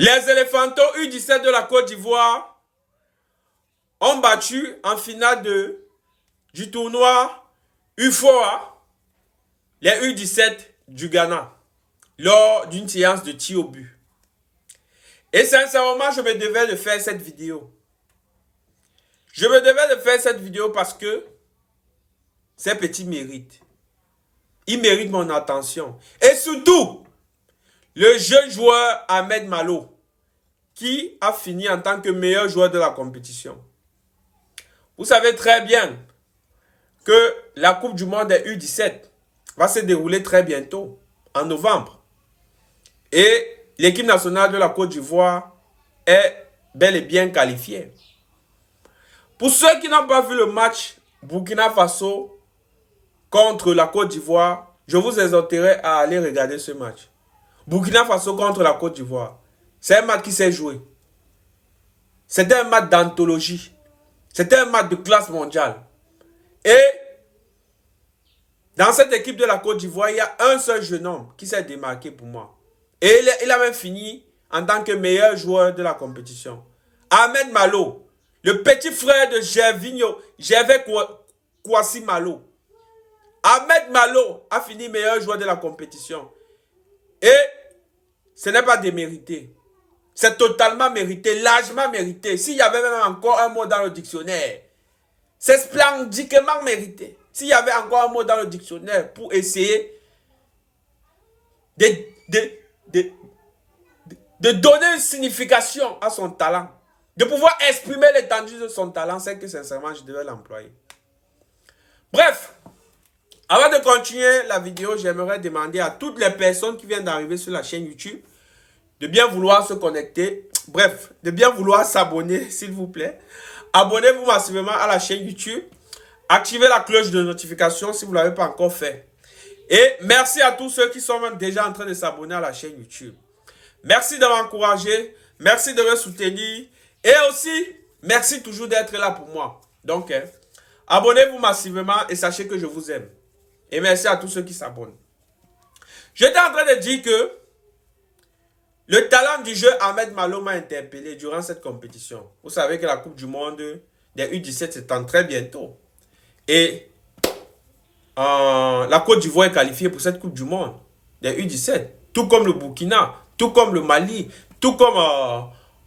Les éléphantaux U17 de la Côte d'Ivoire ont battu en finale du tournoi UFOA les U17 du Ghana lors d'une séance de tir au but. Et sincèrement, je me devais de faire cette vidéo. Je me devais de faire cette vidéo parce que ces petits méritent. Ils méritent mon attention. Et surtout, le jeune joueur Ahmed Malo, qui a fini en tant que meilleur joueur de la compétition. Vous savez très bien que la Coupe du Monde des U17 va se dérouler très bientôt, en novembre. Et l'équipe nationale de la Côte d'Ivoire est bel et bien qualifiée. Pour ceux qui n'ont pas vu le match Burkina Faso contre la Côte d'Ivoire, je vous exhorterai à aller regarder ce match. Burkina Faso contre la Côte d'Ivoire. C'est un match qui s'est joué. C'était un match d'anthologie. C'était un match de classe mondiale. Et dans cette équipe de la Côte d'Ivoire, il y a un seul jeune homme qui s'est démarqué pour moi. Et il a même fini en tant que meilleur joueur de la compétition. Ahmed Malo, le petit frère de Gervais Kouassi Malo. Ahmed Malo a fini meilleur joueur de la compétition. Et ce n'est pas démérité. C'est totalement mérité, largement mérité. S'il y avait même encore un mot dans le dictionnaire, c'est splendiquement mérité. S'il y avait encore un mot dans le dictionnaire pour essayer de donner une signification à son talent, de pouvoir exprimer l'étendue de son talent, c'est que sincèrement, je devais l'employer. Bref, avant de continuer la vidéo, j'aimerais demander à toutes les personnes qui viennent d'arriver sur la chaîne YouTube de bien vouloir se connecter. Bref, de bien vouloir s'abonner, s'il vous plaît. Abonnez-vous massivement à la chaîne YouTube. Activez la cloche de notification si vous ne l'avez pas encore fait. Et merci à tous ceux qui sont même déjà en train de s'abonner à la chaîne YouTube. Merci de m'encourager. Merci de me soutenir. Et aussi, merci toujours d'être là pour moi. Donc, abonnez-vous massivement et sachez que je vous aime. Et merci à tous ceux qui s'abonnent. J'étais en train de dire que le talent du jeu Ahmed Malo m'a interpellé durant cette compétition. Vous savez que la Coupe du Monde des U17 s'étend très bientôt. Et la Côte d'Ivoire est qualifiée pour cette Coupe du Monde des U17. Tout comme le Burkina, tout comme le Mali, tout comme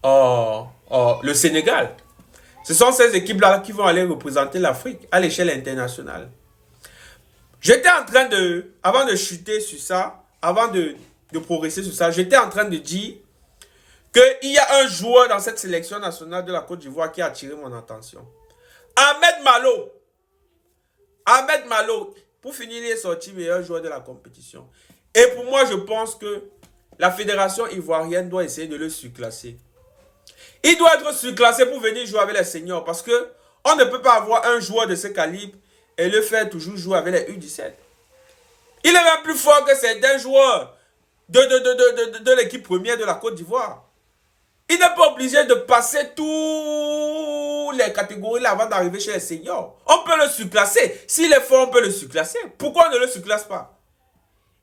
le Sénégal. Ce sont ces équipes-là qui vont aller représenter l'Afrique à l'échelle internationale. J'étais en train de, avant de chuter sur ça, avant de progresser sur ça, j'étais en train de dire qu'il y a un joueur dans cette sélection nationale de la Côte d'Ivoire qui a attiré mon attention. Ahmed Malo. Ahmed Malo, pour finir, il est sorti meilleur joueur de la compétition. Et pour moi, je pense que la fédération ivoirienne doit essayer de le surclasser. Il doit être surclassé pour venir jouer avec les seniors parce que on ne peut pas avoir un joueur de ce calibre et le faire toujours jouer avec les U17. Il est même plus fort que certains joueurs de l'équipe première de la Côte d'Ivoire. Il n'est pas obligé de passer toutes les catégories là avant d'arriver chez les seniors. On peut le surclasser. S'il est fort, on peut le surclasser. Pourquoi on ne le surclasse pas?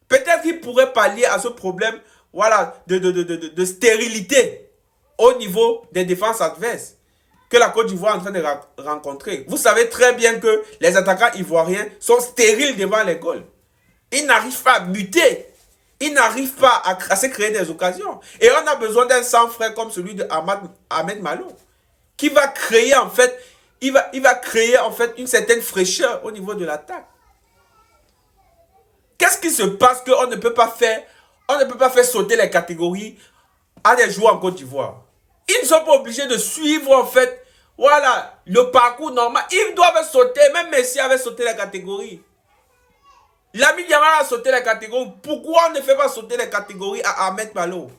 Peut-être qu'il pourrait pallier à ce problème voilà, de stérilité au niveau des défenses adverses que la Côte d'Ivoire est en train de rencontrer. Vous savez très bien que les attaquants ivoiriens sont stériles devant les goals. Ils n'arrivent pas à buter. Ils n'arrivent pas à se créer des occasions. Et on a besoin d'un sang frais comme celui de Ahmed Malo, qui va créer en fait, il va créer en fait une certaine fraîcheur au niveau de l'attaque. Qu'est-ce qui se passe qu'on ne peut pas faire, sauter les catégories à des joueurs en Côte d'Ivoire? Ils ne sont pas obligés de suivre en fait, voilà, le parcours normal. Ils doivent sauter, même Messi avait sauté la catégorie. Lamine Yamal a sauté les catégories. Pourquoi on ne fait pas sauter les catégories à Ahmed Malo?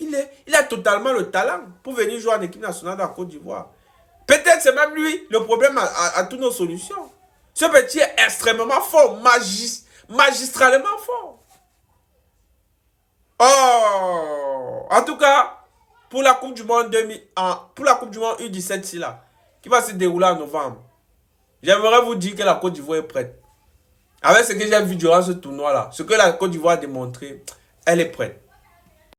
Il a totalement le talent pour venir jouer en équipe nationale de la Côte d'Ivoire. Peut-être c'est même lui le problème à toutes nos solutions. Ce petit est extrêmement fort, magistralement fort. Oh! En tout cas, pour la Coupe du Monde U17 là, qui va se dérouler en novembre, j'aimerais vous dire que la Côte d'Ivoire est prête. Avec ce que j'ai vu durant ce tournoi-là, ce que la Côte d'Ivoire a démontré, elle est prête.